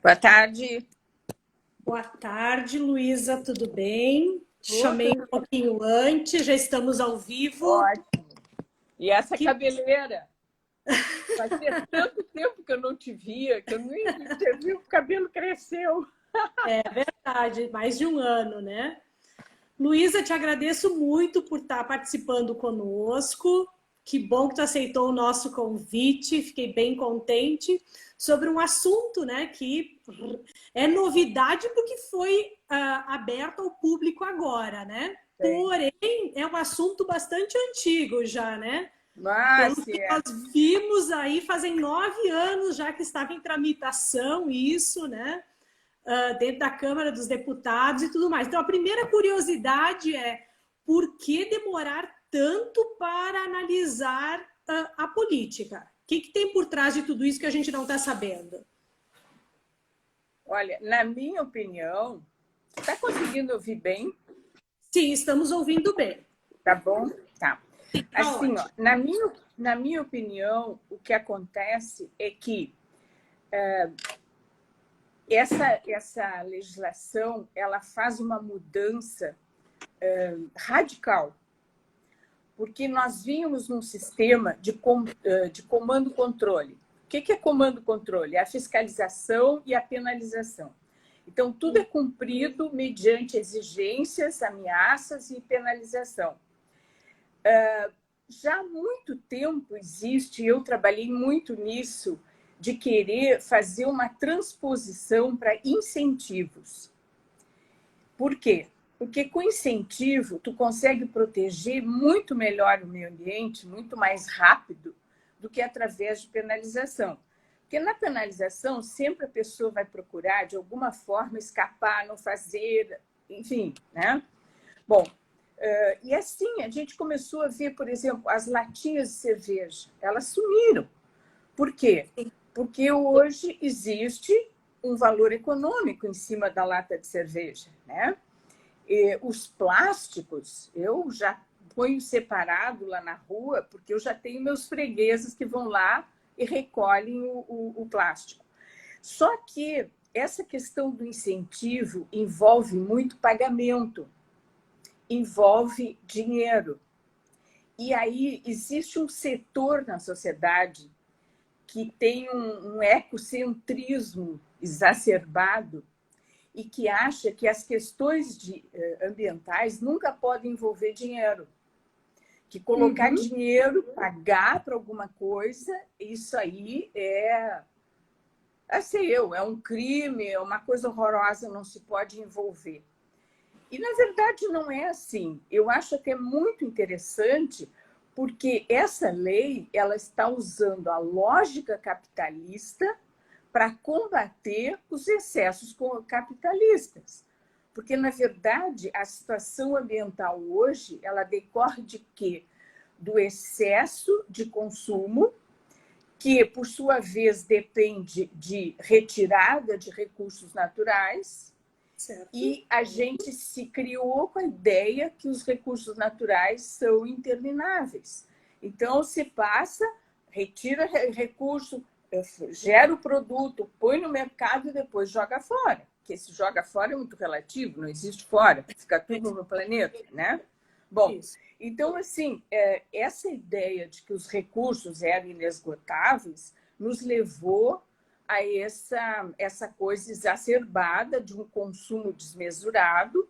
Boa tarde. Boa tarde, Luísa, tudo bem? Te chamei Tudo um pouquinho antes, já estamos ao vivo. ótimo. E essa Que cabeleira? Fazia tanto tempo que eu não te via, que eu nem tinha visto, o cabelo cresceu. é verdade, mais de um ano, né? Luísa, te agradeço muito por estar participando conosco. Que bom que tu aceitou o nosso convite, fiquei bem contente sobre um assunto, né, que é novidade porque foi aberto ao público agora, né? Sim. Porém, é um assunto bastante antigo já, né? Pelo Mas, que nós vimos aí, fazem 9 anos já que estava em tramitação isso, né? Dentro da Câmara dos Deputados e tudo mais. Então, a primeira curiosidade é por que demorar tanto para analisar a política? O que tem por trás de tudo isso que a gente não está sabendo? olha, na minha opinião, está conseguindo ouvir bem? Sim, estamos ouvindo bem. Tá bom? Tá. Tá Assim, ó, ótimo. na minha opinião, o que acontece é que essa legislação ela faz uma mudança radical, porque nós vínhamos num sistema de comando-controle. O que é comando-controle? É a fiscalização e a penalização. Então, tudo é cumprido mediante exigências, ameaças e penalização. Já há muito tempo existe, eu trabalhei muito nisso, de querer fazer uma transposição para incentivos. Por quê? Porque com incentivo, tu consegue proteger muito melhor o meio ambiente, muito mais rápido do que através de penalização. Porque na penalização, sempre a pessoa vai procurar, de alguma forma, escapar, não fazer, enfim, né? Bom, e assim a gente começou a ver, por exemplo, as latinhas de cerveja, elas sumiram. Por quê? Porque hoje existe um valor econômico em cima da lata de cerveja, né? Os plásticos, eu já ponho separado lá na rua, porque eu já tenho meus fregueses que vão lá e recolhem o plástico. Só que essa questão do incentivo envolve muito pagamento, envolve dinheiro. E aí existe um setor na sociedade que tem um ecocentrismo exacerbado e que acha que as questões ambientais nunca podem envolver dinheiro. Que colocar dinheiro, pagar para alguma coisa, isso aí é um crime, é uma coisa horrorosa, não se pode envolver. E, na verdade, não é assim. Eu acho até muito interessante, porque essa lei ela está usando a lógica capitalista para combater os excessos capitalistas. Porque, na verdade, a situação ambiental hoje ela decorre de quê? Do excesso de consumo, que, por sua vez, depende de retirada de recursos naturais. Certo. E a gente se criou com a ideia que os recursos naturais são intermináveis. Então, se passa, retira recurso, gera o produto, põe no mercado e depois joga fora. Porque se joga fora é muito relativo, não existe fora, fica tudo no planeta, né? Bom, Isso. então, assim, essa ideia de que os recursos eram inesgotáveis nos levou a essa coisa exacerbada de um consumo desmesurado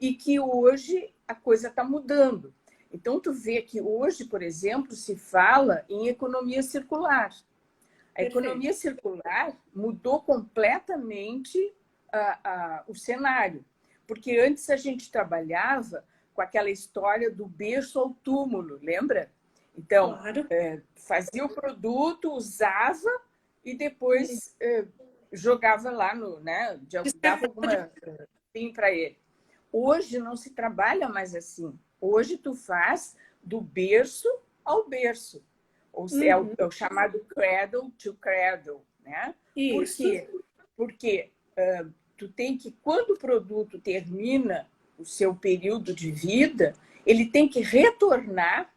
e que hoje a coisa está mudando. Então, tu vê que hoje, por exemplo, se fala em economia circular. A economia circular mudou completamente o cenário, porque antes a gente trabalhava com aquela história do berço ao túmulo, lembra? Então, Claro. fazia o produto, usava e depois jogava lá no, né? Dava alguma fim para ele. Hoje não se trabalha mais assim. Hoje tu faz do berço ao berço. Ou seja, é o chamado cradle to cradle, né? Por Isso. quê? Porque tu tem que, quando o produto termina o seu período de vida, ele tem que retornar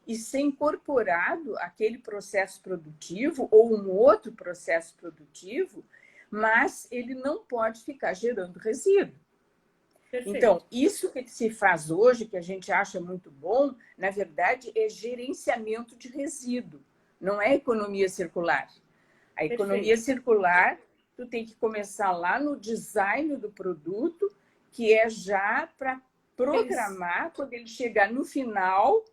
e ser incorporado àquele processo produtivo ou um outro processo produtivo mas ele não pode ficar gerando resíduo. Perfeito. Então, isso que se faz hoje, que a gente acha muito bom, na verdade, é gerenciamento de resíduo, não é economia circular. A economia circular, tu tem que começar lá no design do produto, que é já para programar, quando ele chegar no final,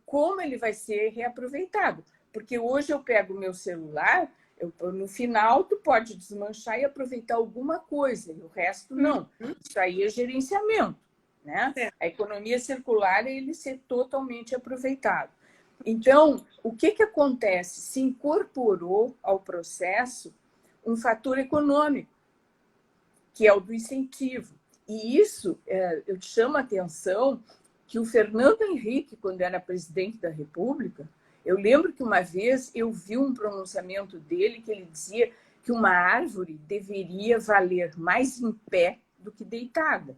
como ele vai ser reaproveitado. Porque hoje eu pego o meu celular, no final tu pode desmanchar e aproveitar alguma coisa, e o resto não. Isso aí é gerenciamento, né? A economia circular é ele ser totalmente aproveitado. Então, o que acontece? Se incorporou ao processo um fator econômico, que é o do incentivo. E isso, eu te chamo a atenção que o Fernando Henrique, quando era presidente da República, eu lembro que uma vez eu vi um pronunciamento dele que ele dizia que uma árvore deveria valer mais em pé do que deitada.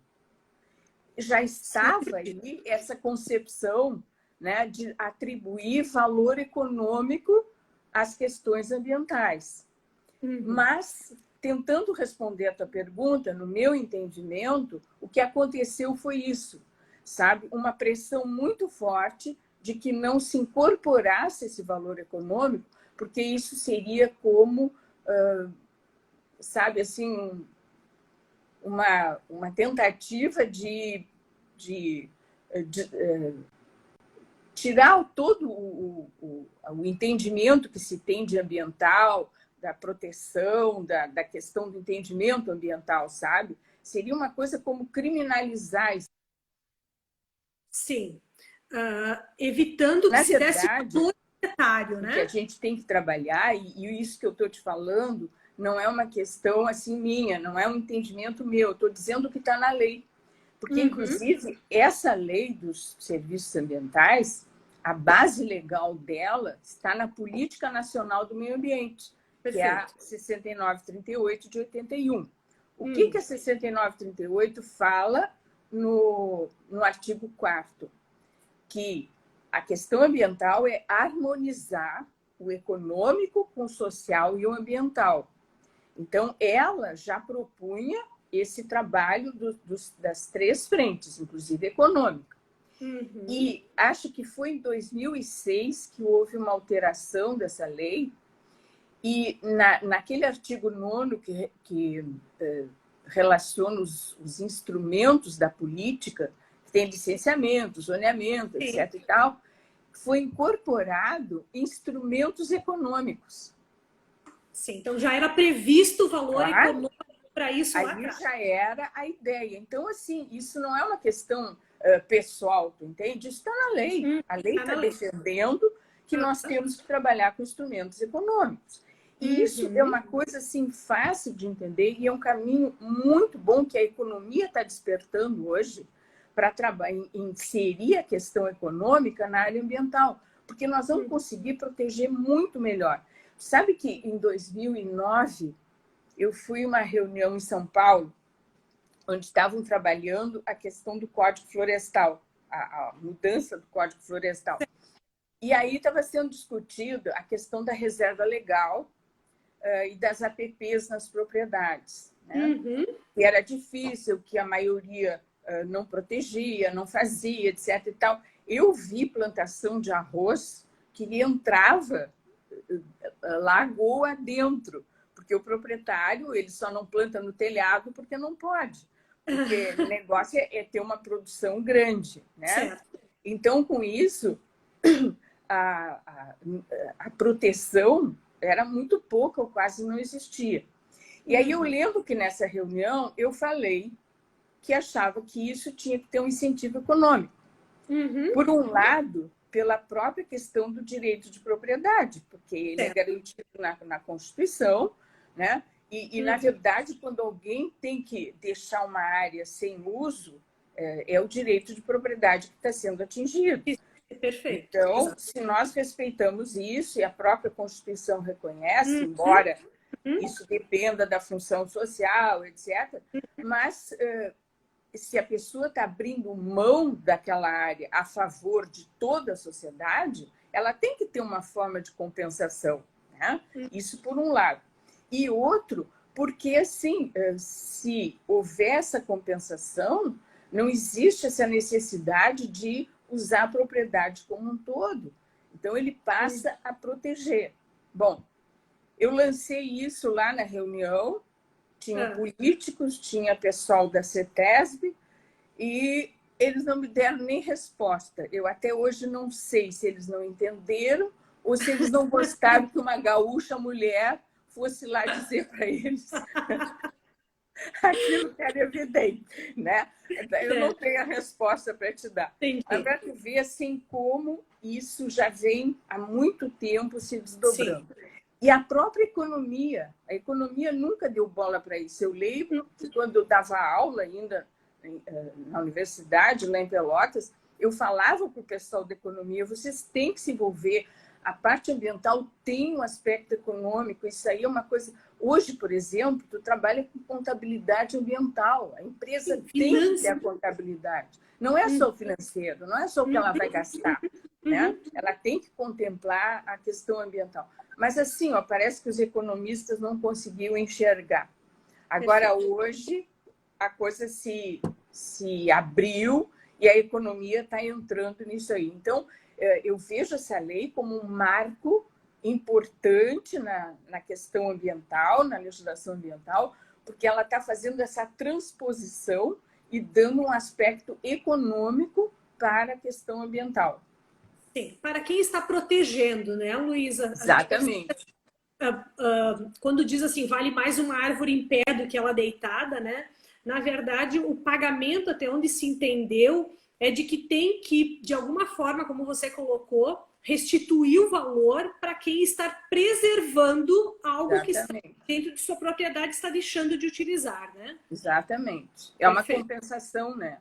Já estava aí essa concepção, né, de atribuir valor econômico às questões ambientais. Mas, tentando responder a tua pergunta, no meu entendimento, o que aconteceu foi isso, sabe? Uma pressão muito forte de que não se incorporasse esse valor econômico, porque isso seria como, sabe, assim, uma tentativa de tirar todo o entendimento que se tem de ambiental, da proteção, da questão do entendimento ambiental, sabe? Seria uma coisa como criminalizar isso. Sim. Evitando que se desse valor monetário, né? Que a gente tem que trabalhar, e isso que eu estou te falando não é uma questão assim minha, não é um entendimento meu, eu estou dizendo o que está na lei. Porque, inclusive, essa lei dos serviços ambientais, a base legal dela está na Política Nacional do Meio Ambiente, que é a 6938 de 81. O que a 6938 fala no artigo 4º? Que a questão ambiental é harmonizar o econômico com o social e o ambiental. Então, ela já propunha esse trabalho das três frentes, inclusive econômica. E acho que foi em 2006 que houve uma alteração dessa lei, e naquele artigo 9º que relaciona os instrumentos da política, que tem licenciamento, zoneamento, etc. e tal, foi incorporado instrumentos econômicos. Sim, então já era previsto o valor econômico para isso lá atrás. Aí já era a ideia. Então, assim, isso não é uma questão pessoal, tu entende? Isso está na lei. A lei está defendendo que nós temos que trabalhar com instrumentos econômicos. E isso é uma coisa assim fácil de entender e é um caminho muito bom que a economia está despertando hoje para inserir a questão econômica na área ambiental, porque nós vamos conseguir proteger muito melhor. Sabe que em 2009 eu fui a uma reunião em São Paulo onde estavam trabalhando a questão do Código Florestal, a mudança do Código Florestal. E aí estava sendo discutida a questão da reserva legal e das APPs nas propriedades, né? Que era difícil, que a maioria não protegia, não fazia, etc. e tal. Eu vi plantação de arroz que entrava lagoa dentro, porque o proprietário ele só não planta no telhado porque não pode, porque o negócio é ter uma produção grande, né? Certo. Então, com isso, a proteção era muito pouca ou quase não existia. E aí eu lembro que nessa reunião eu falei que achava que isso tinha que ter um incentivo econômico. Por um lado, pela própria questão do direito de propriedade, porque ele é garantido na Constituição, né? E na verdade, quando alguém tem que deixar uma área sem uso, é o direito de propriedade que está sendo atingido. Perfeito. Então, se nós respeitamos isso, e a própria Constituição reconhece, embora isso dependa da função social, etc., mas se a pessoa está abrindo mão daquela área a favor de toda a sociedade, ela tem que ter uma forma de compensação, né? Isso por um lado. E outro, porque, assim, se houver essa compensação, não existe essa necessidade de usar a propriedade como um todo. Então, ele passa a proteger. Bom, eu lancei isso lá na reunião, tinha políticos, tinha pessoal da CETESB, e eles não me deram nem resposta. Eu até hoje não sei se eles não entenderam ou se eles não gostaram que uma gaúcha mulher fosse lá dizer para eles aquilo que era evidente, né? Eu não tenho a resposta para te dar. Mas para tu ver assim como isso já vem há muito tempo se desdobrando. Sim. E a própria economia, a economia nunca deu bola para isso. Eu lembro que quando eu dava aula ainda na universidade, lá em Pelotas, eu falava para o pessoal da economia, vocês têm que se envolver. A parte ambiental tem um aspecto econômico, isso aí é uma coisa... Hoje, por exemplo, tu trabalha com contabilidade ambiental, a empresa tem que ter a contabilidade. Não é só o financeiro, não é só o que ela vai gastar, né? Ela tem que contemplar a questão ambiental. Mas assim, ó, parece que os economistas não conseguiam enxergar. Agora, hoje, a coisa se abriu e a economia está entrando nisso aí. Então, eu vejo essa lei como um marco importante na questão ambiental, na legislação ambiental, porque ela está fazendo essa transposição e dando um aspecto econômico para a questão ambiental. Sim, para quem está protegendo, né, Luísa? Exatamente. Quando diz assim, vale mais uma árvore em pé do que ela deitada, né? Na verdade, o pagamento, até onde se entendeu, é de que tem que, de alguma forma, como você colocou, restituir o valor para quem está preservando algo Exatamente. Que está dentro de sua propriedade está deixando de utilizar, né? Exatamente. É uma compensação, né?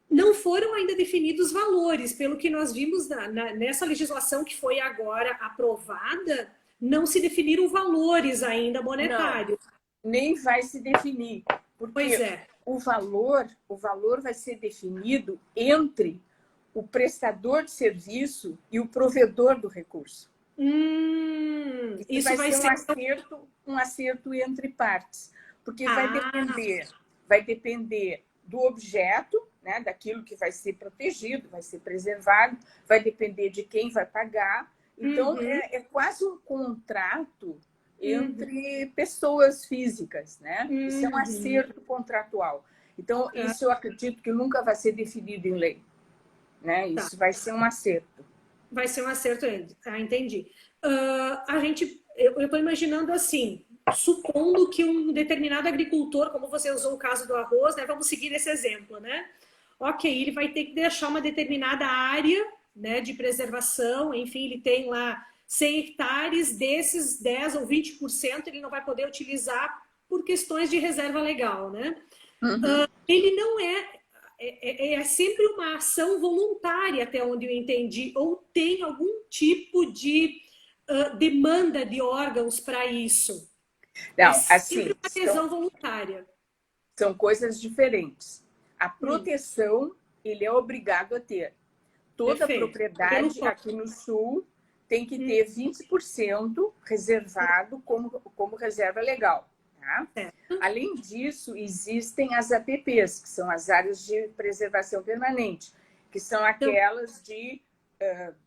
Não foram ainda definidos valores, pelo que nós vimos nessa legislação que foi agora aprovada, não se definiram valores ainda monetários. Não, nem vai se definir, porque o valor vai ser definido entre o prestador de serviço e o provedor do recurso. Isso vai ser um acerto entre partes, porque vai depender do objeto, né, daquilo que vai ser protegido, vai ser preservado, vai depender de quem vai pagar. Então, é quase um contrato entre pessoas físicas, né? Isso é um acerto contratual. Então, isso eu acredito que nunca vai ser definido em lei, né? Isso vai ser um acerto. Vai ser um acerto, entendi. Eu estou imaginando assim, supondo que um determinado agricultor, como você usou o caso do arroz, né? Vamos seguir esse exemplo, né? Ok, ele vai ter que deixar uma determinada área, né, de preservação, enfim, ele tem lá 100 hectares, desses 10 ou 20% ele não vai poder utilizar por questões de reserva legal, né? Ele não é sempre uma ação voluntária, até onde eu entendi, ou tem algum tipo de demanda de órgãos para isso? Não, assim, sempre uma adesão voluntária. São coisas diferentes. A proteção, ele é obrigado a ter. Toda propriedade aqui no Sul tem que ter 20% reservado como reserva legal. Tá? Além disso, existem as APPs, que são as áreas de preservação permanente, que são aquelas de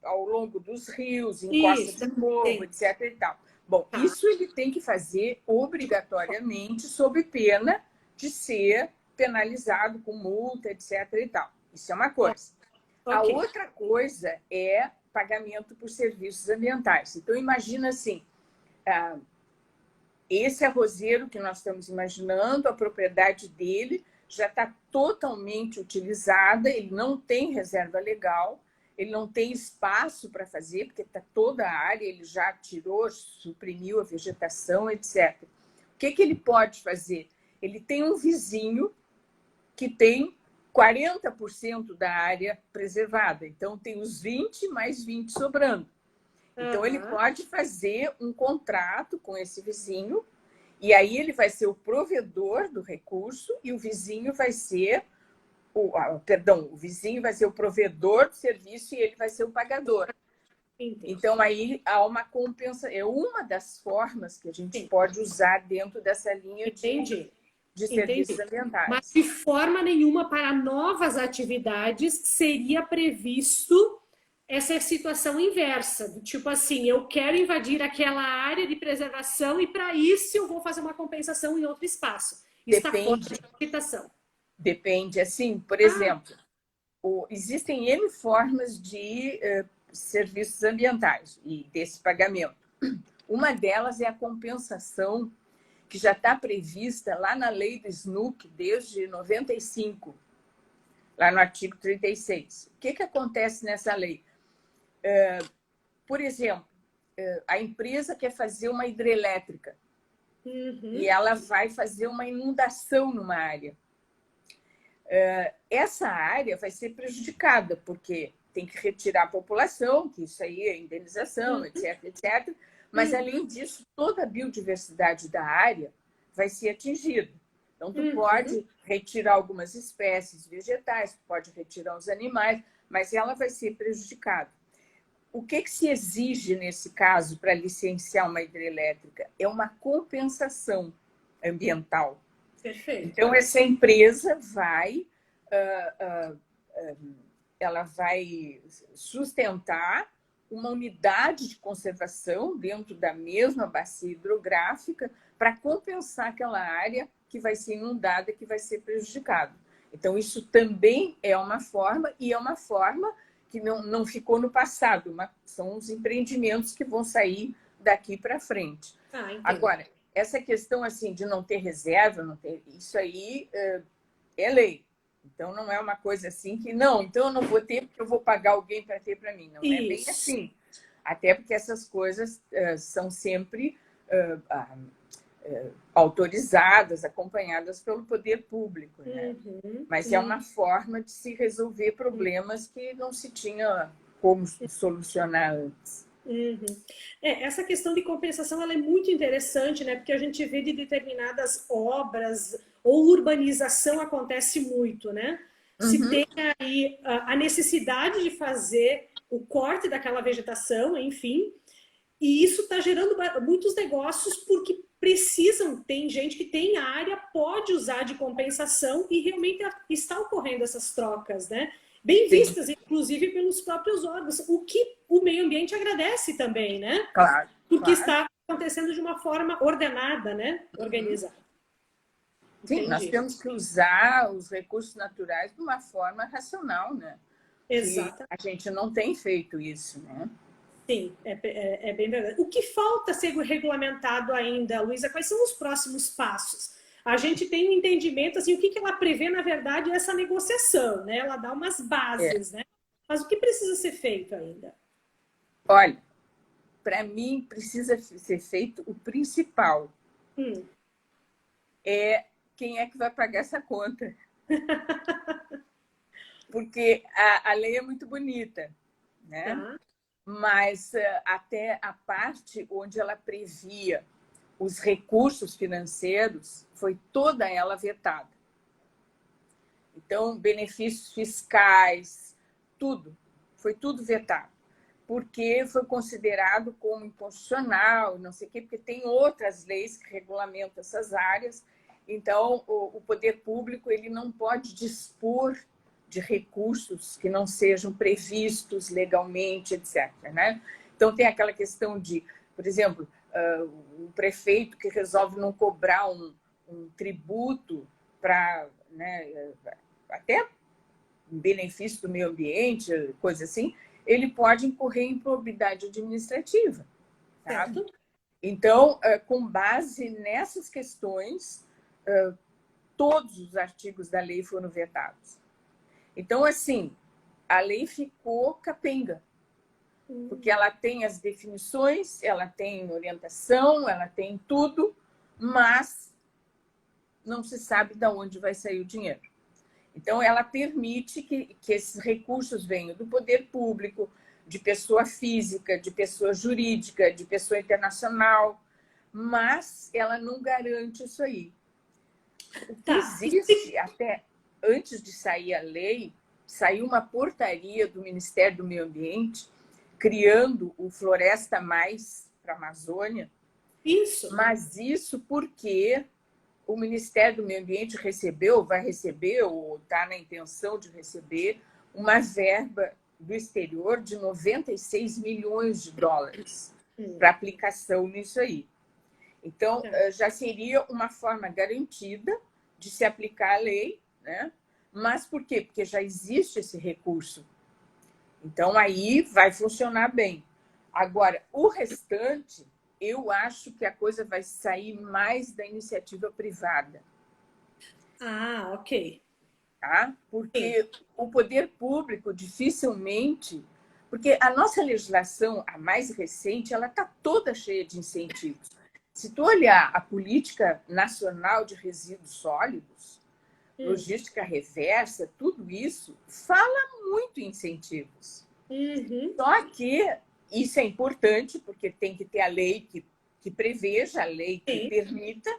ao longo dos rios, em costa de morro, etc. E tal. Bom, isso ele tem que fazer obrigatoriamente, sob pena de ser penalizado com multa, etc. e tal. Isso é uma coisa. A outra coisa é pagamento por serviços ambientais. Então, imagina assim, esse arrozeiro que nós estamos imaginando, a propriedade dele já está totalmente utilizada, ele não tem reserva legal, ele não tem espaço para fazer, porque está toda a área, ele já tirou, suprimiu a vegetação, etc. O que ele pode fazer? Ele tem um vizinho que tem 40% da área preservada. Então, tem os 20 mais 20 sobrando. Então, ele pode fazer um contrato com esse vizinho e aí ele vai ser o provedor do recurso e o vizinho vai ser... o vizinho vai ser o provedor do serviço e ele vai ser o pagador. Entendi. Então, aí há uma compensação. É uma das formas que a gente pode usar dentro dessa linha de serviços ambientais. Mas de forma nenhuma para novas atividades seria previsto essa situação inversa, do tipo assim, eu quero invadir aquela área de preservação e para isso eu vou fazer uma compensação em outro espaço. Está fora da licitação. Depende, assim, por exemplo, existem N formas de serviços ambientais e desse pagamento. Uma delas é a compensação que já está prevista lá na lei do SNUC desde 95, lá no artigo 36. O que acontece nessa lei? Por exemplo, a empresa quer fazer uma hidrelétrica e ela vai fazer uma inundação numa área. Essa área vai ser prejudicada, porque tem que retirar a população, que isso aí é indenização, etc, etc. Mas, além disso, toda a biodiversidade da área vai ser atingida. Então, tu pode retirar algumas espécies vegetais, tu pode retirar os animais, mas ela vai ser prejudicada. O que se exige, nesse caso, para licenciar uma hidrelétrica? É uma compensação ambiental. Perfeito. Então, essa empresa ela vai sustentar uma unidade de conservação dentro da mesma bacia hidrográfica para compensar aquela área que vai ser inundada, que vai ser prejudicada. Então, isso também é uma forma, e é uma forma que não ficou no passado, são os empreendimentos que vão sair daqui para frente. Agora, essa questão assim, de não ter reserva, isso aí é lei. Então, não é uma coisa assim que, não, então eu não vou ter porque eu vou pagar alguém para ter para mim. Não é bem assim. Até porque essas coisas são sempre autorizadas, acompanhadas pelo poder público. Né? Mas é uma forma de se resolver problemas que não se tinha como solucionar antes. Essa questão de compensação ela é muito interessante, né? Porque a gente vê de determinadas obras ou urbanização acontece muito, né? Se tem aí a necessidade de fazer o corte daquela vegetação, enfim, e isso está gerando muitos negócios porque precisam, tem gente que tem área, pode usar de compensação e realmente está ocorrendo essas trocas, né? Bem vistas, inclusive, pelos próprios órgãos, o que o meio ambiente agradece também, né? Claro. Porque está acontecendo de uma forma ordenada, né? Organizada. Sim, nós temos que usar os recursos naturais de uma forma racional, né? Exato. A gente não tem feito isso, né? Sim, é bem verdade. O que falta ser regulamentado ainda, Luísa? Quais são os próximos passos? A gente tem um entendimento, assim, o que ela prevê, na verdade, é essa negociação, né? Ela dá umas bases, né? Mas o que precisa ser feito ainda? Olha, para mim, precisa ser feito o principal. É quem é que vai pagar essa conta. Porque a lei é muito bonita, né? Mas até a parte onde ela previa os recursos financeiros, foi toda ela vetada. Então, benefícios fiscais, foi tudo vetado. Porque foi considerado como inconstitucional, não sei o quê, porque tem outras leis que regulamentam essas áreas. Então, o poder público ele não pode dispor de recursos que não sejam previstos legalmente, etc. Né? Então, tem aquela questão de, por exemplo, o prefeito que resolve não cobrar um tributo para, né, até em benefício do meio ambiente, coisa assim, ele pode incorrer em improbidade administrativa. Tá? Então, com base nessas questões, todos os artigos da lei foram vetados. Então, assim, a lei ficou capenga, porque ela tem as definições, ela tem orientação, ela tem tudo, mas não se sabe de onde vai sair o dinheiro. Então, ela permite que esses recursos venham do poder público, de pessoa física, de pessoa jurídica, de pessoa internacional, mas ela não garante isso aí. O que existe, até antes de sair a lei, saiu uma portaria do Ministério do Meio Ambiente criando o Floresta Mais para a Amazônia. Isso. Mas isso porque o Ministério do Meio Ambiente recebeu, vai receber, ou está na intenção de receber, uma verba do exterior de 96 milhões de dólares para aplicação nisso aí. Então, já seria uma forma garantida de se aplicar a lei, né? Mas por quê? Porque já existe esse recurso. Então, aí vai funcionar bem. Agora, o restante, eu acho que a coisa vai sair mais da iniciativa privada. Ah, ok. Tá? Porque o poder público dificilmente... Porque a nossa legislação, a mais recente, ela está toda cheia de incentivos. Se tu olhar a Política Nacional de Resíduos Sólidos, logística reversa, tudo isso fala muito em incentivos. Só que isso é importante, porque tem que ter a lei que preveja, a lei que permita,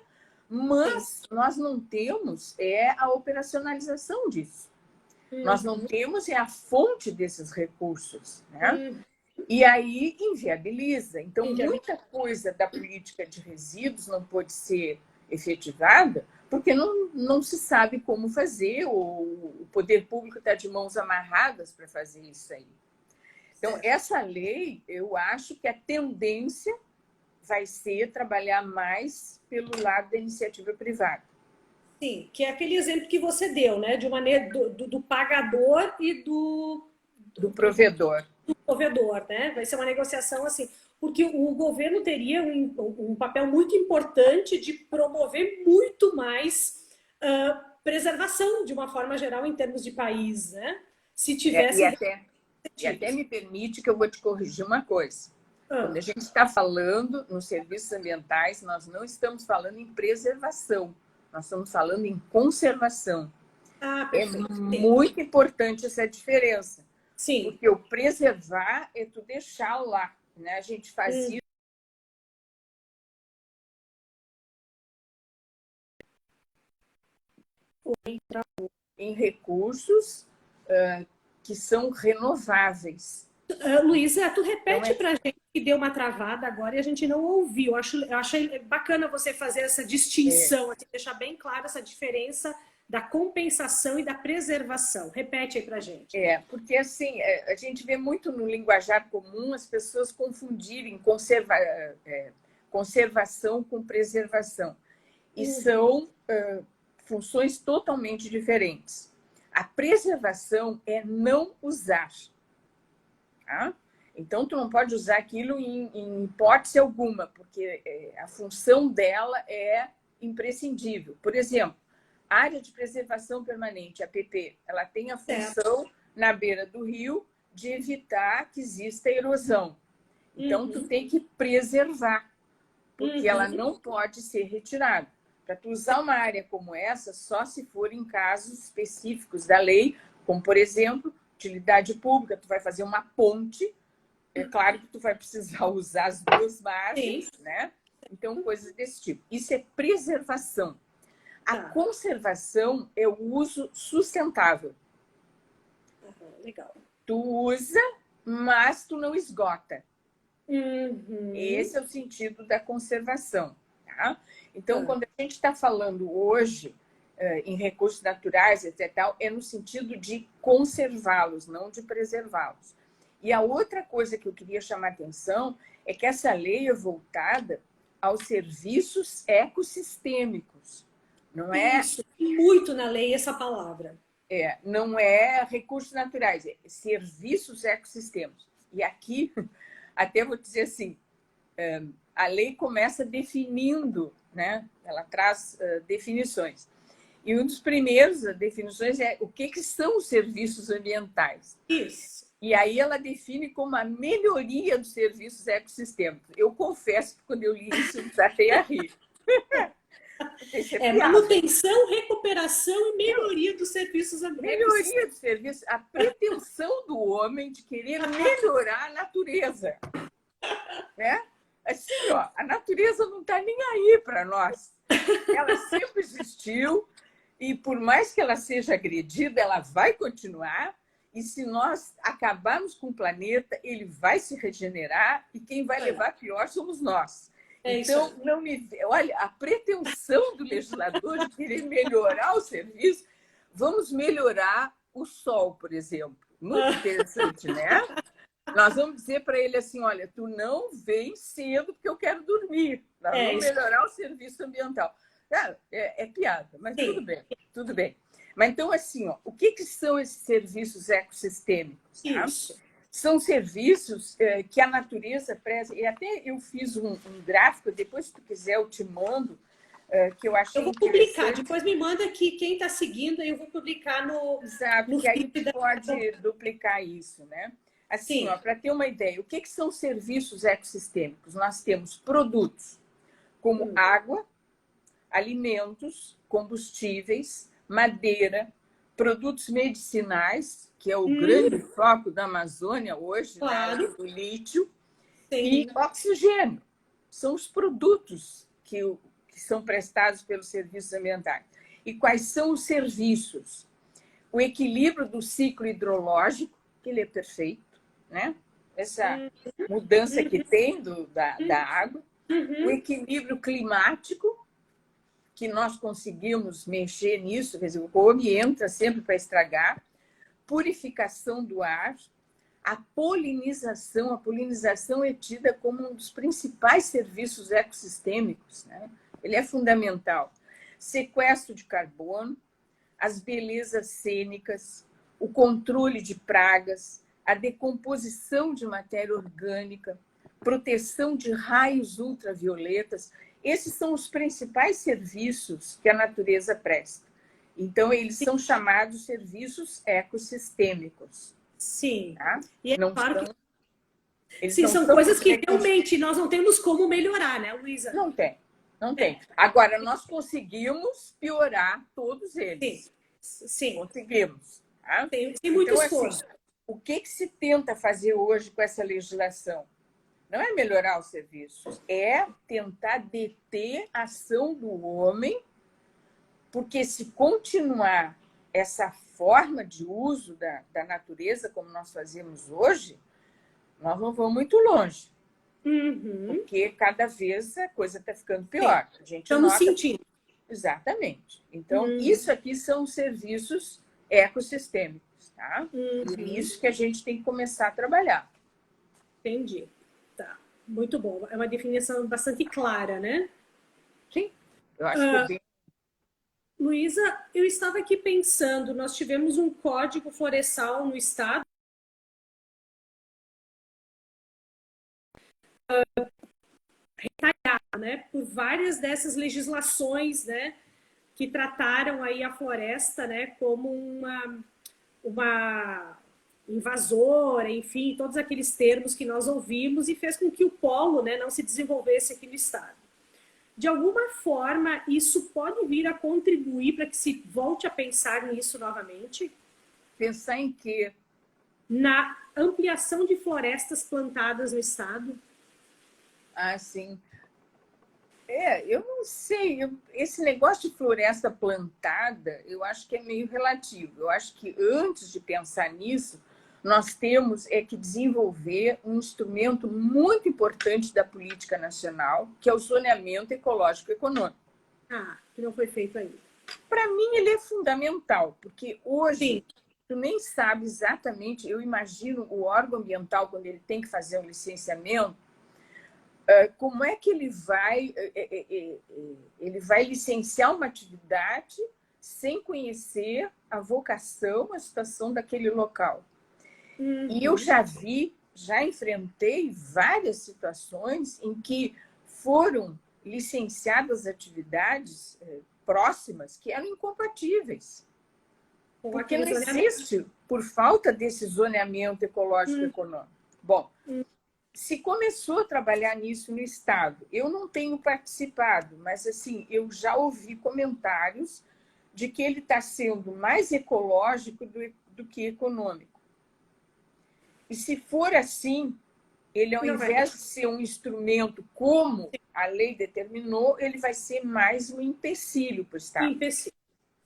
mas nós não temos a operacionalização disso. Nós não temos a fonte desses recursos, né? E aí inviabiliza. Então, muita coisa da política de resíduos não pode ser efetivada porque não se sabe como fazer, o poder público está de mãos amarradas para fazer isso aí. Então, essa lei, eu acho que a tendência vai ser trabalhar mais pelo lado da iniciativa privada. Sim, que é aquele exemplo que você deu, né? De maneira do pagador e do provedor. Do provedor, né? Vai ser uma negociação assim, porque o governo teria um papel muito importante de promover muito mais preservação, de uma forma geral, em termos de país, né? Se tivesse... E até me permite que eu vou te corrigir uma coisa. Quando a gente está falando nos serviços ambientais, nós não estamos falando em preservação, nós estamos falando em conservação. Perfeito. Muito importante essa diferença. Sim. Porque o preservar é tu deixar lá, né? A gente faz isso. Em recursos que são renováveis. Luísa, tu repete para a gente que deu uma travada agora e a gente não ouviu. Eu achei bacana você fazer essa distinção, assim, deixar bem clara essa diferença da compensação e da preservação. Repete aí para a gente. Porque assim, a gente vê muito no linguajar comum as pessoas confundirem conservação com preservação. E são funções totalmente diferentes. A preservação é não usar. Tá? Então, tu não pode usar aquilo em hipótese alguma, porque a função dela é imprescindível. Por exemplo, a área de preservação permanente, a APP, ela tem a função na beira do rio de evitar que exista erosão. Então, tu tem que preservar, porque ela não pode ser retirada. Para tu usar uma área como essa, só se for em casos específicos da lei, como, por exemplo, utilidade pública, tu vai fazer uma ponte, é claro que tu vai precisar usar as duas margens, né? Então, coisas desse tipo. Isso é preservação. A conservação é o uso sustentável. Legal. Tu usa, mas tu não esgota. Esse é o sentido da conservação. Tá? Então, quando a gente está falando hoje em recursos naturais, etc., é no sentido de conservá-los, não de preservá-los. E a outra coisa que eu queria chamar a atenção é que essa lei é voltada aos serviços ecossistêmicos. Não é... Isso, muito na lei essa palavra. Não é recursos naturais, é serviços ecossistemas. E aqui, até vou dizer assim, a lei começa definindo, né? Ela traz definições. E uma das primeiras definições é o que são os serviços ambientais. Isso. E aí ela define como a melhoria dos serviços ecossistêmicos. Eu confesso que quando eu li isso, eu desatei a rir. Manutenção, recuperação e melhoria dos serviços ambientais. Melhoria dos serviços, a pretensão do homem de querer melhorar a natureza. Né? Assim, ó, a natureza não está nem aí para nós. Ela sempre existiu e, por mais que ela seja agredida, ela vai continuar. E se nós acabarmos com o planeta, ele vai se regenerar e quem vai levar pior somos nós. Então, não me... olha, a pretensão do legislador de querer melhorar o serviço, vamos melhorar o sol, por exemplo. Muito interessante, né? Nós vamos dizer para ele assim, olha, tu não vem cedo porque eu quero dormir. Nós vamos melhorar o serviço ambiental. É piada, mas tudo bem, tudo bem. Mas então, assim, ó, o que são esses serviços ecossistêmicos? Tá? Isso. São serviços que a natureza preza. E até eu fiz um gráfico, depois, se tu quiser, eu te mando, que eu achei. Eu vou publicar, depois me manda aqui quem está seguindo, aí eu vou publicar no. Exato, no que aí tu pode duplicar isso, né? Assim, para ter uma ideia, o que são serviços ecossistêmicos? Nós temos produtos como água, alimentos, combustíveis, madeira, produtos medicinais, que é o grande foco da Amazônia hoje, claro, né, do lítio, e oxigênio. São os produtos que são prestados pelos serviços ambientais. E quais são os serviços? O equilíbrio do ciclo hidrológico, que ele é perfeito, né? Essa mudança que tem da água. O equilíbrio climático, que nós conseguimos mexer nisso, quer dizer, o homem entra sempre para estragar. Purificação do ar, a polinização é tida como um dos principais serviços ecossistêmicos, né? Ele é fundamental. Sequestro de carbono, as belezas cênicas, o controle de pragas, a decomposição de matéria orgânica, proteção de raios ultravioletas. Esses são os principais serviços que a natureza presta. Então, eles são chamados serviços ecossistêmicos. Sim. Tá? E é não claro são, que sim, são coisas que realmente nós não temos como melhorar, né, Luísa? Não tem, não tem. Agora, nós conseguimos piorar todos eles. Sim. Conseguimos. Tá? Tem muito esforço. Assim, o que se tenta fazer hoje com essa legislação? Não é melhorar os serviços, é tentar deter a ação do homem, porque se continuar essa forma de uso da natureza como nós fazemos hoje, nós não vamos muito longe. Porque cada vez a coisa está ficando pior. A gente estamos sentindo. Exatamente. Então, isso aqui são serviços ecossistêmicos, tá? Por isso que a gente tem que começar a trabalhar. Entendi. Tá. Muito bom. É uma definição bastante clara, né? Sim. Eu acho que é bem... Luísa, eu estava aqui pensando, nós tivemos um código florestal no estado retalhado, né, por várias dessas legislações, né, que trataram aí a floresta, né, como uma invasora, enfim, todos aqueles termos que nós ouvimos e fez com que o polo, né, não se desenvolvesse aqui no estado. De alguma forma, isso pode vir a contribuir para que se volte a pensar nisso novamente? Pensar em quê? Na ampliação de florestas plantadas no estado? Ah, sim. Eu não sei. Esse negócio de floresta plantada, eu acho que é meio relativo. Eu acho que antes de pensar nisso, nós temos que desenvolver um instrumento muito importante da política nacional, que é o zoneamento ecológico econômico. Que não foi feito ainda. Para mim, ele é fundamental, porque hoje tu nem sabe exatamente, eu imagino o órgão ambiental, quando ele tem que fazer um licenciamento, como é que ele vai licenciar uma atividade sem conhecer a vocação, a situação daquele local. E eu já enfrentei várias situações em que foram licenciadas atividades próximas que eram incompatíveis. Porque não existe, por falta desse zoneamento ecológico econômico. Bom, se começou a trabalhar nisso no Estado, eu não tenho participado, mas assim, eu já ouvi comentários de que ele está sendo mais ecológico do que econômico. E se for assim, ele, ao invés de ser um instrumento como a lei determinou, ele vai ser mais um empecilho para o Estado. Um empecilho,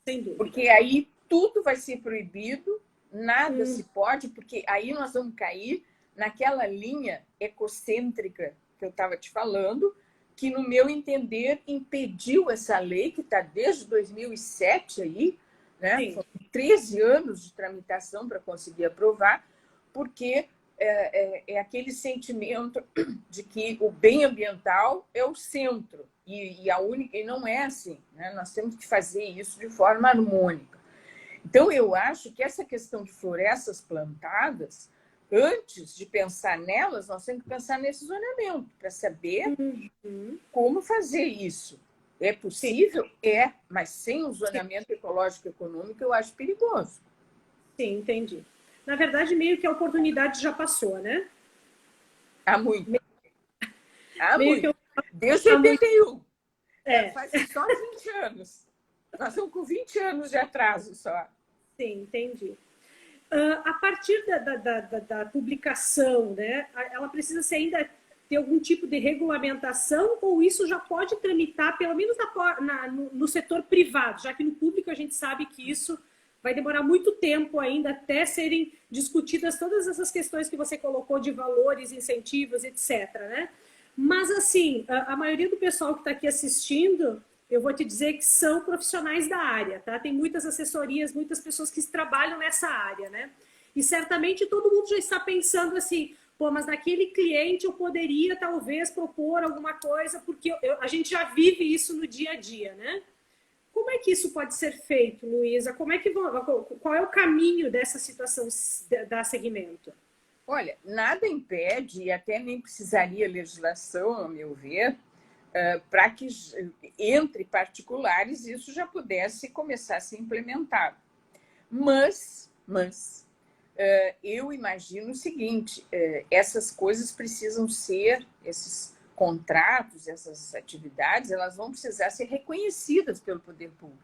sem dúvida. Porque aí tudo vai ser proibido, nada se pode, porque aí nós vamos cair naquela linha ecocêntrica que eu estava te falando, que, no meu entender, impediu essa lei, que está desde 2007 aí, né? Foram 13 anos de tramitação para conseguir aprovar, porque é aquele sentimento de que o bem ambiental é o centro, e a única, e não é assim, né? Nós temos que fazer isso de forma harmônica. Então, eu acho que essa questão de florestas plantadas, antes de pensar nelas, nós temos que pensar nesse zoneamento, para saber como fazer isso. É possível? É, mas sem um zoneamento ecológico e econômico, eu acho perigoso. Sim, entendi. Na verdade, meio que a oportunidade já passou, né? Há muito. Há meio muito. Que Desde 81. Faz só 20 anos. Nós estamos com 20 anos de atraso só. Sim, entendi. A partir da publicação, né, ela precisa ser ainda ter algum tipo de regulamentação, ou isso já pode tramitar, pelo menos no setor privado, já que no público a gente sabe que isso vai demorar muito tempo ainda até serem discutidas todas essas questões que você colocou de valores, incentivos, etc. Né? Mas, assim, a maioria do pessoal que está aqui assistindo, eu vou te dizer que são profissionais da área, tá? Tem muitas assessorias, muitas pessoas que trabalham nessa área, né? E certamente todo mundo já está pensando assim, pô, mas naquele cliente eu poderia talvez propor alguma coisa, porque a gente já vive isso no dia a dia, né? Como é que isso pode ser feito, Luísa? Qual é o caminho dessa situação dar seguimento? Olha, nada impede, e até nem precisaria legislação, ao meu ver, para que entre particulares isso já pudesse começar a ser implementado. Mas eu imagino o seguinte, essas coisas precisam ser, esses contratos, essas atividades, elas vão precisar ser reconhecidas pelo poder público.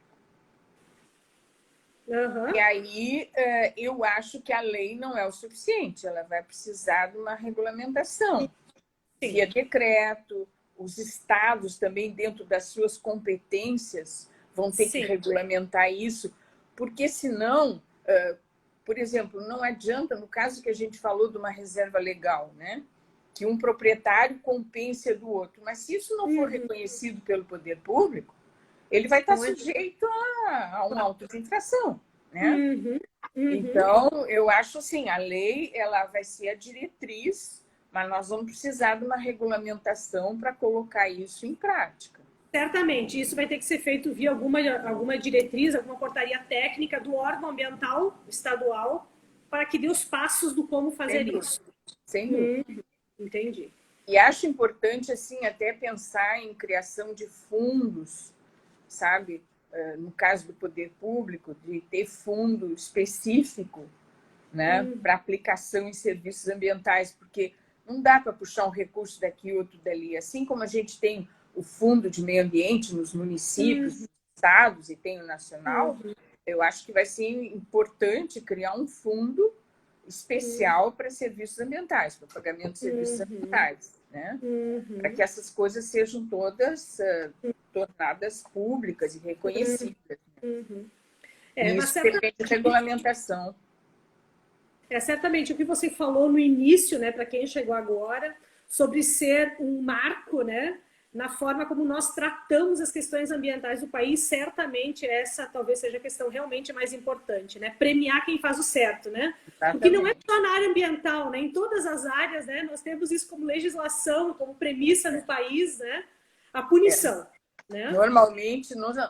Uhum. E aí eu acho que a lei não é o suficiente, ela vai precisar de uma regulamentação. Sim. Via decreto, os estados também, dentro das suas competências, vão ter que regulamentar isso, porque senão, por exemplo, não adianta, no caso que a gente falou de uma reserva legal, né, que um proprietário compense do outro, mas se isso não for reconhecido pelo poder público, ele vai estar sujeito a uma auto de infração, né? Então, eu acho assim, a lei ela vai ser a diretriz, mas nós vamos precisar de uma regulamentação para colocar isso em prática. Certamente, isso vai ter que ser feito via alguma diretriz, alguma portaria técnica do órgão ambiental estadual, para que dê os passos do como fazer isso. Sem dúvida. Entendi. E acho importante, assim, até pensar em criação de fundos, sabe? No caso do poder público, de ter fundo específico, né, para aplicação em serviços ambientais, porque não dá para puxar um recurso daqui e outro dali. Assim como a gente tem o fundo de meio ambiente nos municípios, nos estados e tem o nacional, eu acho que vai ser importante criar um fundo especial para serviços ambientais, para pagamento de serviços ambientais, né? Para que essas coisas sejam todas tornadas públicas e reconhecidas. E isso depende de regulamentação. Certamente o que você falou no início, né, para quem chegou agora, sobre ser um marco, né, na forma como nós tratamos as questões ambientais do país, certamente essa talvez seja a questão realmente mais importante, né? Premiar quem faz o certo, né? Exatamente. Porque não é só na área ambiental, né? Em todas as áreas, né? Nós temos isso como legislação, como premissa no país, né? A punição. Né?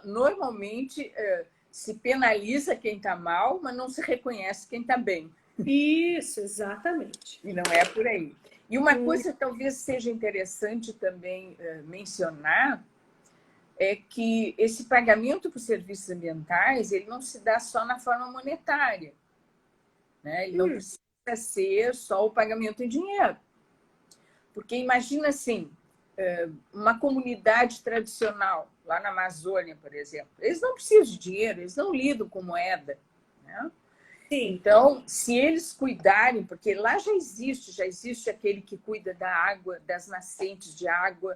Normalmente se penaliza quem está mal, mas não se reconhece quem está bem. Isso, exatamente. E não é por aí. E uma coisa que talvez seja interessante também mencionar é que esse pagamento por serviços ambientais ele não se dá só na forma monetária. Né? Ele não precisa ser só o pagamento em dinheiro. Porque imagina assim, uma comunidade tradicional, lá na Amazônia, por exemplo, eles não precisam de dinheiro, eles não lidam com moeda. Né? Então, se eles cuidarem, porque lá já existe aquele que cuida da água, das nascentes de água,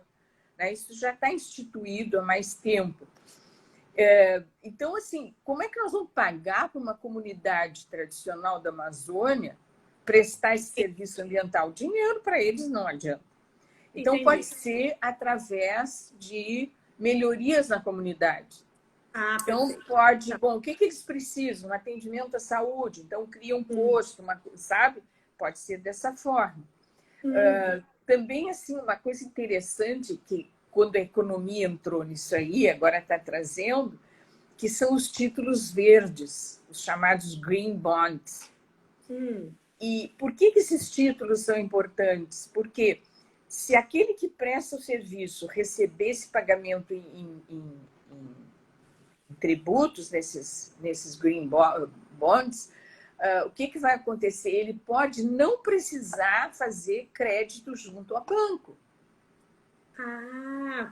né? Isso já está instituído há mais tempo. Então, assim, como é que nós vamos pagar para uma comunidade tradicional da Amazônia prestar esse serviço ambiental? Dinheiro para eles não adianta. Então, Entendi. pode ser através de melhorias na comunidade. Então, Perfeito. pode... Bom, o que eles precisam? Um atendimento à saúde. Então, cria um posto, sabe? Pode ser dessa forma. Também, assim, uma coisa interessante que, quando a economia entrou nisso aí, agora está trazendo, que são os títulos verdes, os chamados green bonds. E por que esses títulos são importantes? Porque se aquele que presta o serviço receber esse pagamento em tributos nesses green bonds, o que vai acontecer? Ele pode não precisar fazer crédito junto ao banco.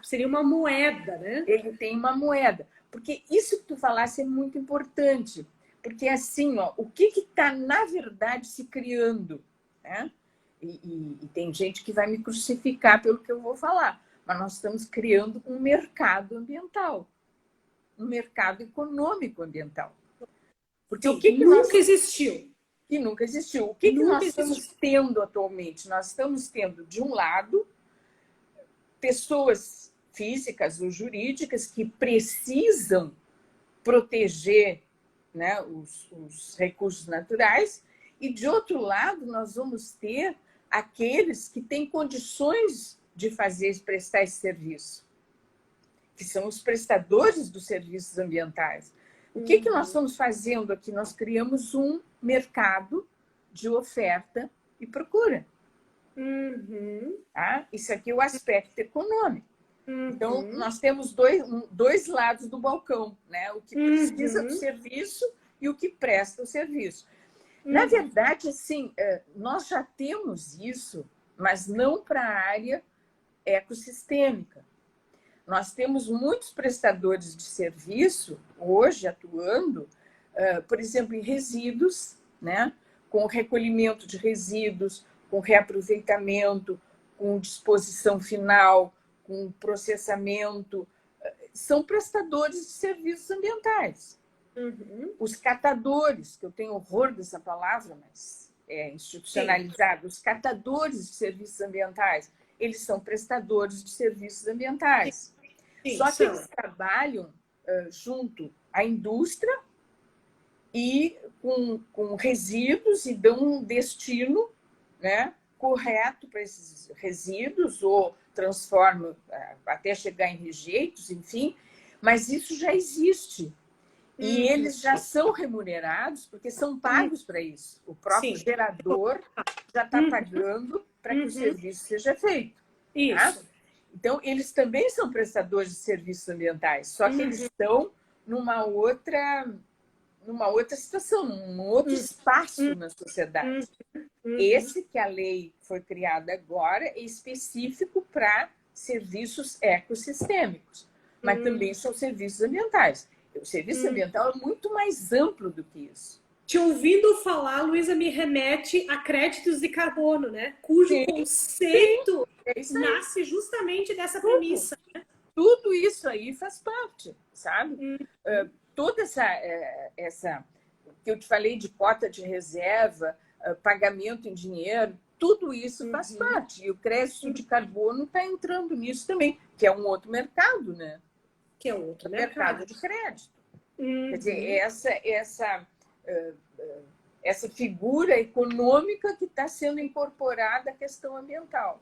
Seria uma moeda, né? Ele tem uma moeda. Porque isso que tu falasse é muito importante. Porque, assim, ó, o que está, na verdade, se criando? Né? E tem gente que vai me crucificar pelo que eu vou falar. Mas nós estamos criando um mercado ambiental. Um mercado econômico ambiental. Porque sim, que nunca existiu. Que nunca existiu. O que nós estamos tendo atualmente? Nós estamos tendo, de um lado, pessoas físicas ou jurídicas que precisam proteger, né, os recursos naturais, e, de outro lado, nós vamos ter aqueles que têm condições de prestar esse serviço, que são os prestadores dos serviços ambientais. O que nós estamos fazendo aqui? Nós criamos um mercado de oferta e procura. Tá? Isso aqui é o aspecto econômico. Então, nós temos dois lados do balcão, né? O que precisa do serviço e o que presta o serviço. Na verdade, assim, nós já temos isso, mas não para a área ecossistêmica. Nós temos muitos prestadores de serviço hoje atuando, por exemplo, em resíduos, né? Com recolhimento de resíduos, com reaproveitamento, com disposição final, com processamento. São prestadores de serviços ambientais. Os catadores, que eu tenho horror dessa palavra, mas é institucionalizado, os catadores de serviços ambientais, eles são prestadores de serviços ambientais. Sim, só que eles trabalham junto à indústria e com resíduos e dão um destino, né, correto para esses resíduos, ou transformam até chegar em rejeitos, enfim, mas isso já existe. E eles já são remunerados porque são pagos para isso. O próprio gerador já está pagando para que o serviço seja feito. Isso. Tá? Então, eles também são prestadores de serviços ambientais, só que eles estão numa outra situação, num outro espaço na sociedade. Esse que a lei foi criada agora é específico para serviços ecossistêmicos, mas também são serviços ambientais. O serviço ambiental é muito mais amplo do que isso. Te ouvindo falar, Luísa, me remete a créditos de carbono, né? Cujo conceito nasce justamente dessa premissa. Né? Tudo isso aí faz parte, sabe? Toda essa que eu te falei de cota de reserva, pagamento em dinheiro, tudo isso faz parte. E o crédito de carbono está entrando nisso também, que é um outro mercado, né? Que é outro mercado de crédito. Quer dizer, essa figura econômica que está sendo incorporada à questão ambiental.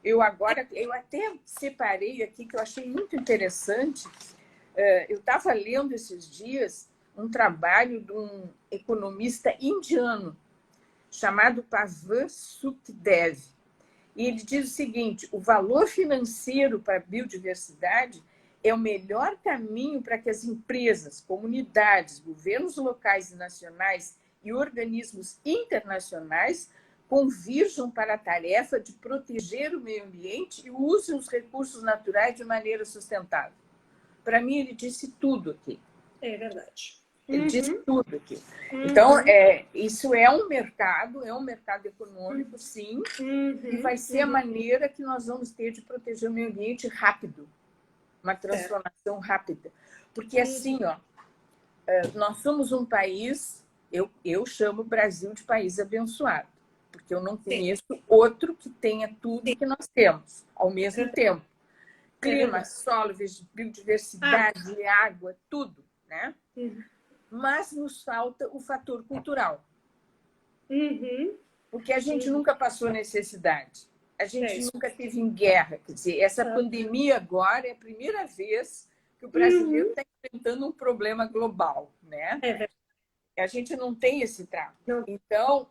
Eu até separei aqui, que eu achei muito interessante. Eu estava lendo esses dias um trabalho de um economista indiano chamado Pavan Sukhdev. E ele diz o seguinte: o valor financeiro para a biodiversidade é o melhor caminho para que as empresas, comunidades, governos locais e nacionais e organismos internacionais convirjam para a tarefa de proteger o meio ambiente e usem os recursos naturais de maneira sustentável. Para mim, ele disse tudo aqui. É verdade. Ele disse tudo aqui. Então, isso é um mercado econômico, sim, e vai ser a maneira que nós vamos ter de proteger o meio ambiente rápido. uma transformação rápida. Porque assim, ó, nós somos um país, eu chamo o Brasil de país abençoado, porque eu não conheço outro que tenha tudo que nós temos ao mesmo tempo. Clima, solo, biodiversidade, água, tudo, né? Mas nos falta o fator cultural. Porque a gente nunca passou necessidade. A gente nunca teve em guerra. Quer dizer, essa pandemia agora é a primeira vez que o brasileiro está enfrentando um problema global, né? A gente não tem esse trato. Então,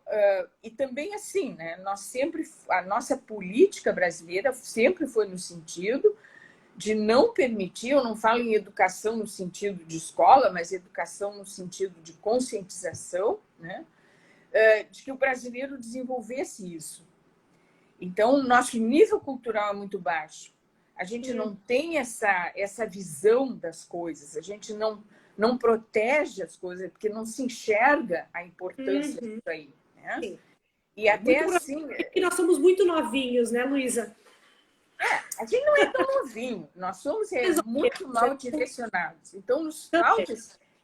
e também assim, né? A nossa política brasileira sempre foi no sentido de não permitir, eu não falo em educação no sentido de escola, mas educação no sentido de conscientização, né? De que o brasileiro desenvolvesse isso. Então, o nosso nível cultural é muito baixo. A gente não tem essa visão das coisas, a gente não protege as coisas, porque não se enxerga a importância disso aí. Né? Sim. E até assim... E nós somos muito novinhos, né, Luísa? A gente não é tão novinho, nós somos muito mal direcionados. Então, nos falta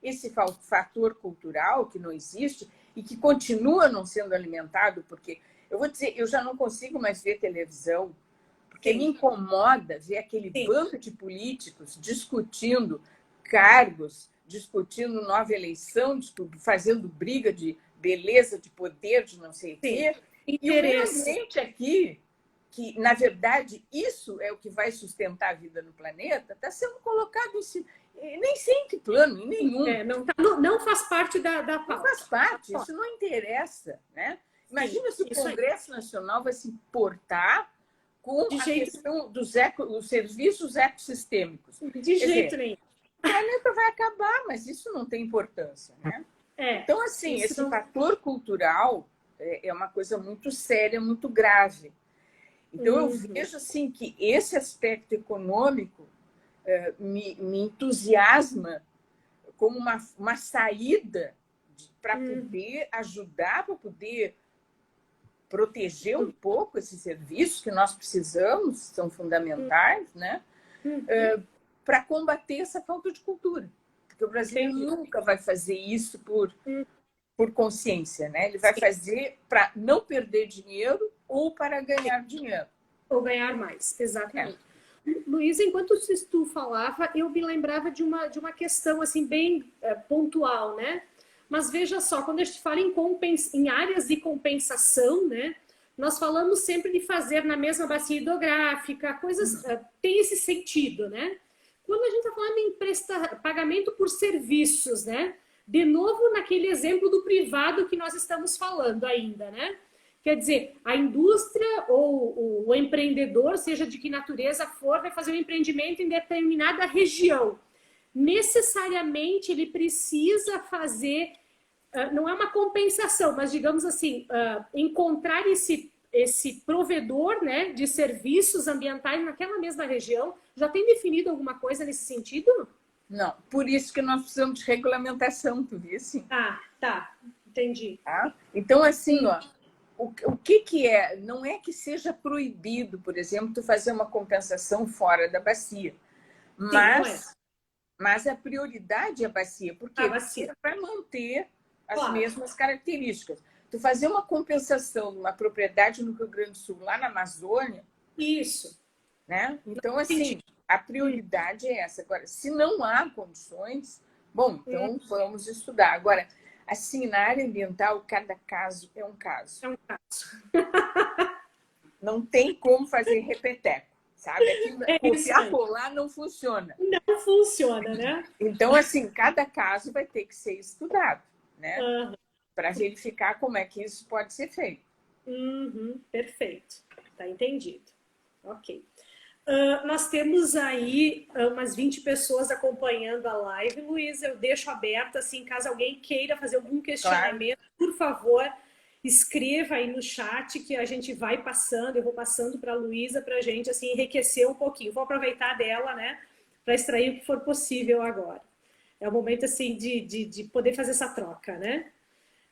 esse fator cultural que não existe e que continua não sendo alimentado, porque, eu vou dizer, eu já não consigo mais ver televisão, porque me incomoda ver aquele bando de políticos discutindo cargos, discutindo nova eleição, fazendo briga de beleza, de poder, de não sei o quê. E o meio ambiente aqui, que, na verdade, isso é o que vai sustentar a vida no planeta, está sendo colocado nem sei em que plano, em nenhum. Não faz parte da pauta. Não faz parte, isso não interessa. Né? Imagina se o Congresso Nacional vai se importar com a questão dos serviços ecossistêmicos. De jeito nenhum. O planeta vai acabar, mas isso não tem importância. Né? Então, assim, esse fator cultural é uma coisa muito séria, muito grave. Então, eu vejo assim, que esse aspecto econômico me entusiasma como uma saída para poder ajudar, para poder proteger um pouco esses serviços que nós precisamos, são fundamentais, né? Para combater essa falta de cultura. Porque o brasileiro nunca vai fazer isso por consciência, né? Ele vai fazer para não perder dinheiro ou para ganhar dinheiro. Ou ganhar mais, exatamente. Luísa, enquanto tu falava, eu me lembrava de uma questão assim, bem pontual, né? Mas veja só, quando a gente fala em áreas de compensação, né? Nós falamos sempre de fazer na mesma bacia hidrográfica, coisas tem esse sentido, né? Quando a gente está falando em pagamento por serviços, né? De novo, naquele exemplo do privado que nós estamos falando ainda, né? Quer dizer, a indústria ou o empreendedor, seja de que natureza for, vai fazer um empreendimento em determinada região. Necessariamente ele precisa fazer, não é uma compensação, mas digamos assim, encontrar esse provedor, né, de serviços ambientais naquela mesma região. Já tem definido alguma coisa nesse sentido? Não, por isso que nós precisamos de regulamentação, tu viu assim? Tá, entendi. Tá? Então, assim, ó, o que é? Não é que seja proibido, por exemplo, tu fazer uma compensação fora da bacia, mas a prioridade é a bacia, porque vai manter as mesmas características. Tu fazer uma compensação de uma propriedade no Rio Grande do Sul, lá na Amazônia... Isso. Né? Então, assim, a prioridade é essa. Agora, se não há condições, bom, então vamos estudar. Agora, assim, na área ambiental, cada caso é um caso. É um caso. Não tem como fazer repeteco, sabe? Copiar, colar não funciona. Não funciona, né? Então, assim, cada caso vai ter que ser estudado, né? Para verificar como é que isso pode ser feito. Perfeito. Tá entendido. Ok. Nós temos aí umas 20 pessoas acompanhando a live, Luísa. Eu deixo aberta, assim, caso alguém queira fazer algum questionamento, por favor, escreva aí no chat que a gente vai passando, eu vou passando para a Luísa para a gente assim, enriquecer um pouquinho. Vou aproveitar dela, né, para extrair o que for possível agora. É o momento assim, de poder fazer essa troca, né?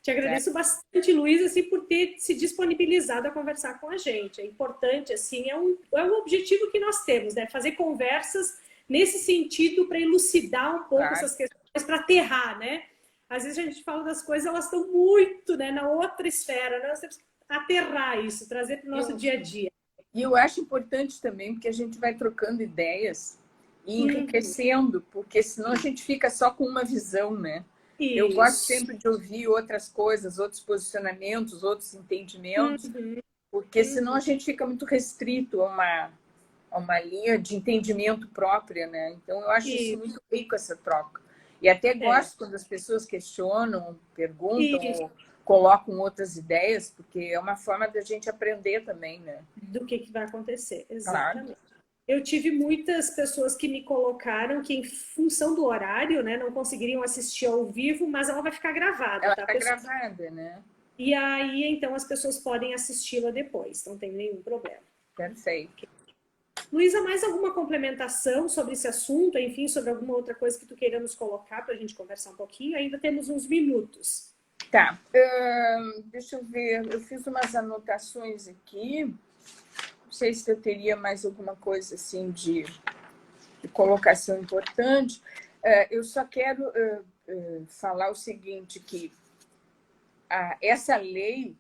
Te agradeço bastante, Luísa, assim, por ter se disponibilizado a conversar com a gente. É importante, assim, é um objetivo que nós temos, né? Fazer conversas nesse sentido, para elucidar um pouco Claro. essas questões, para aterrar, né? Às vezes a gente fala das coisas, elas estão muito, né, na outra esfera, né? Nós temos que aterrar isso, trazer para o nosso dia a dia. E eu acho importante também, porque a gente vai trocando ideias e enriquecendo, porque senão a gente fica só com uma visão, né? Isso. Eu gosto sempre de ouvir outras coisas, outros posicionamentos, outros entendimentos, porque senão a gente fica muito restrito a uma linha de entendimento própria, né? Então, eu acho isso muito rico, essa troca. E até gosto quando as pessoas questionam, perguntam, ou colocam outras ideias, porque é uma forma da gente aprender também, né? Do que vai acontecer, exatamente. Claro. Eu tive muitas pessoas que me colocaram que, em função do horário, né, não conseguiriam assistir ao vivo, mas ela vai ficar gravada. Ela tá, está pessoal? gravada, né? E aí, então, as pessoas podem assisti-la depois, não tem nenhum problema. Perfeito. Luísa, mais alguma complementação sobre esse assunto? Enfim, sobre alguma outra coisa que tu queira nos colocar para a gente conversar um pouquinho? Ainda temos uns minutos. Tá. Deixa eu ver. Eu fiz umas anotações aqui. Não sei se eu teria mais alguma coisa assim de colocação importante. Eu só quero falar o seguinte, que essa lei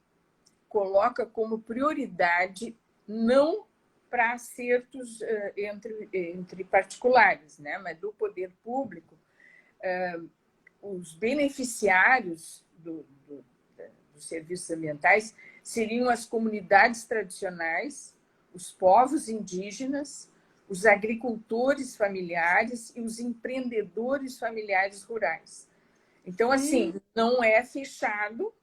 coloca como prioridade não para acertos entre particulares, né? Mas do poder público, os beneficiários dos serviços ambientais seriam as comunidades tradicionais, os povos indígenas, os agricultores familiares e os empreendedores familiares rurais. Então, assim, não é fechado,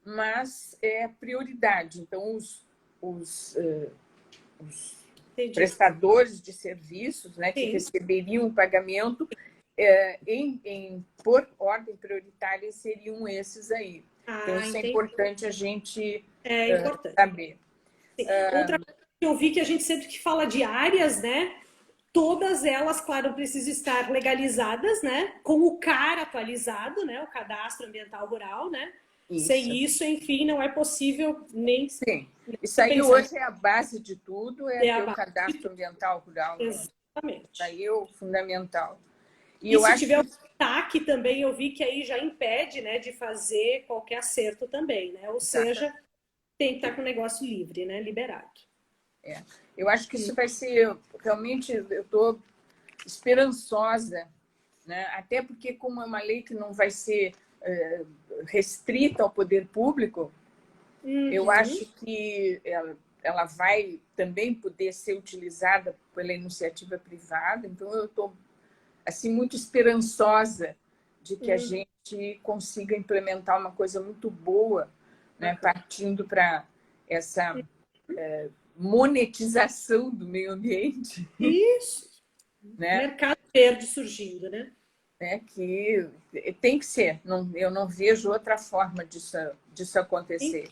mas é prioridade. Então, os prestadores de serviços, né, que receberiam o pagamento por ordem prioritária seriam esses aí. Então, isso é importante a gente saber. Outra coisa que eu vi que a gente sempre que fala de áreas, né? Todas elas, claro, precisam estar legalizadas, né? Com o CAR atualizado, né? O Cadastro Ambiental Rural, né? Isso. Sem isso, enfim, não é possível nem... Sim. Isso aí hoje é a base de tudo, ter o Cadastro Ambiental Rural. Exatamente. Isso aí é o fundamental. E se tiver o TAC também, eu vi que aí já impede, né, de fazer qualquer acerto também, né? Ou seja, tem que estar com o negócio livre, né? Liberado. Eu acho que isso vai ser... Realmente, eu estou esperançosa, né? Até porque, como é uma lei que não vai ser restrita ao poder público, eu acho que ela vai também poder ser utilizada pela iniciativa privada. Então, eu estou assim, muito esperançosa de que a gente consiga implementar uma coisa muito boa, né? Partindo para essa monetização do meio ambiente. Isso. Né? Mercado verde surgindo, né? Que tem que ser. Eu não vejo outra forma disso acontecer.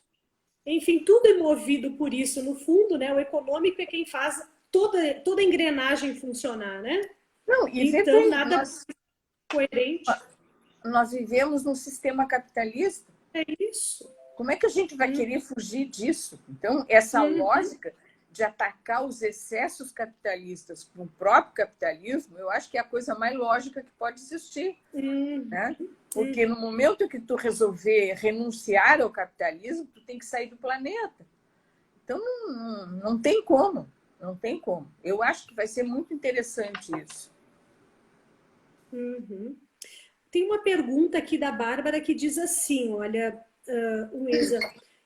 Enfim, tudo é movido por isso. No fundo, né? O econômico é quem faz toda a engrenagem funcionar, né? Não, e então, nada coerente. Nós vivemos num sistema capitalista. É isso. Como é que a gente vai querer fugir disso? Então, essa lógica de atacar os excessos capitalistas com o próprio capitalismo, eu acho que é a coisa mais lógica que pode existir. Né? Porque no momento que tu resolver renunciar ao capitalismo, tu tem que sair do planeta. Então, não tem como. Não tem como. Eu acho que vai ser muito interessante isso. Tem uma pergunta aqui da Bárbara que diz assim, olha, Luísa,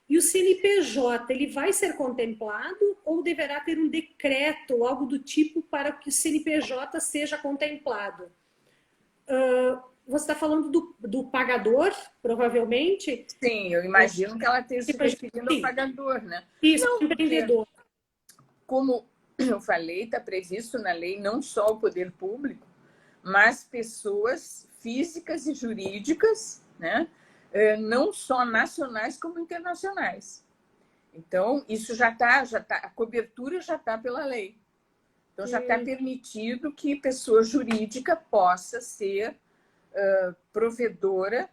e o CNPJ, ele vai ser contemplado ou deverá ter um decreto ou algo do tipo para que o CNPJ seja contemplado? Você está falando do pagador, provavelmente? Sim, eu imagino que ela esteja se referindo ao pagador, né? Isso, não, empreendedor. Como eu falei, está previsto na lei não só o poder público, mas pessoas físicas e jurídicas, né? Não só nacionais como internacionais. Então, isso já está, a cobertura já está pela lei. Então, já está permitido que pessoa jurídica possa ser provedora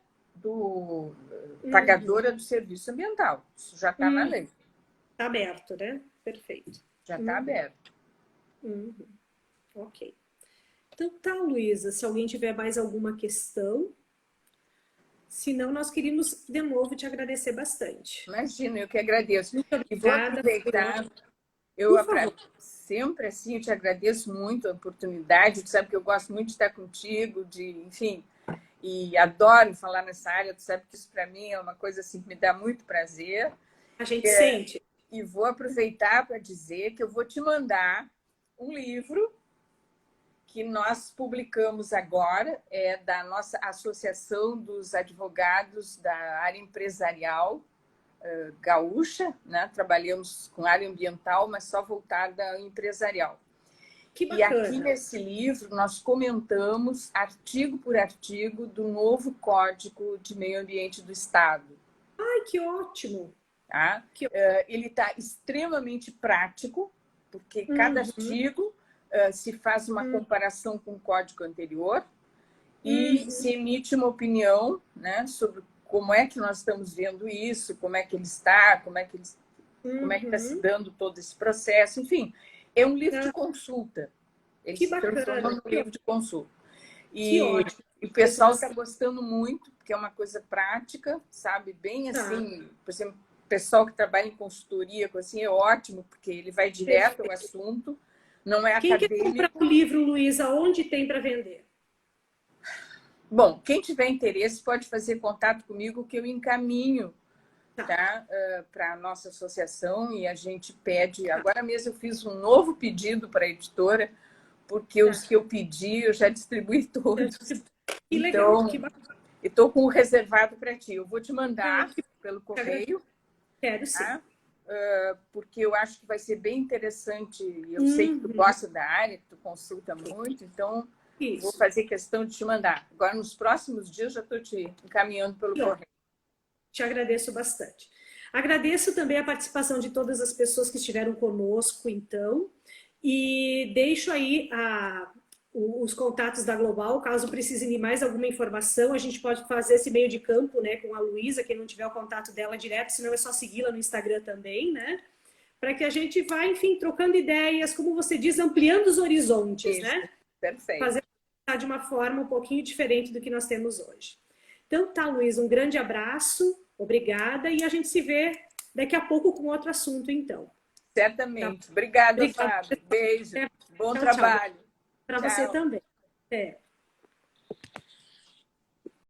pagadora do serviço ambiental. Isso já está na lei. Está aberto, né? Perfeito. Já está aberto. Ok. Então tá, Luísa, se alguém tiver mais alguma questão, senão nós queríamos de novo te agradecer bastante. Imagina, eu que agradeço. Muito E vou obrigada. aproveitar, Por favor. sempre assim, eu te agradeço muito a oportunidade, tu sabe que eu gosto muito de estar contigo, enfim, e adoro falar nessa área, tu sabe que isso para mim é uma coisa assim que me dá muito prazer. A gente sente. E vou aproveitar para dizer que eu vou te mandar um livro que nós publicamos agora, é da nossa Associação dos Advogados da Área Empresarial Gaúcha, né? Trabalhamos com área ambiental, mas só voltada ao empresarial. Que E bacana. aqui nesse livro nós comentamos, artigo por artigo, do novo Código de Meio Ambiente do Estado. Ai, que ótimo! Tá? Ele está extremamente prático, porque cada artigo se faz uma comparação com o código anterior e se emite uma opinião, né, sobre como é que nós estamos vendo isso, como é que ele está, como é que está se dando todo esse processo. Enfim, é um livro de consulta. Ele Que se transformou num livro de consulta. Que ótimo. E o pessoal está gostando muito, porque é uma coisa prática, sabe? Bem assim, por exemplo, o pessoal que trabalha em consultoria, assim, é ótimo, porque ele vai direto ao assunto, não é acadêmico. Quem quer comprar o livro, Luísa, onde tem para vender? Bom, quem tiver interesse pode fazer contato comigo, que eu encaminho tá? Para a nossa associação e a gente pede. Agora mesmo eu fiz um novo pedido para a editora, porque os que eu pedi eu já distribuí todos. Que legal, então, que bacana. Estou com um reservado para ti. Eu vou te mandar pelo correio. Quero sim. Tá? Porque eu acho que vai ser bem interessante. Eu sei que tu gosta da área, que tu consulta muito, então vou fazer questão de te mandar. Agora, nos próximos dias, já estou te encaminhando pelo correio. Te agradeço bastante. Agradeço também a participação de todas as pessoas que estiveram conosco, então, e deixo aí os contatos da Global, caso precisem de mais alguma informação, a gente pode fazer esse meio de campo, né, com a Luísa, quem não tiver o contato dela direto, senão é só segui-la no Instagram também, né, para que a gente vá, enfim, trocando ideias, como você diz, ampliando os horizontes, Isso, né? perfeito. Fazer de uma forma um pouquinho diferente do que nós temos hoje. Então tá, Luísa, um grande abraço, obrigada, e a gente se vê daqui a pouco com outro assunto, então. Certamente. Tá. Obrigada, Fábio. Beijo. Bom trabalho. Para você também.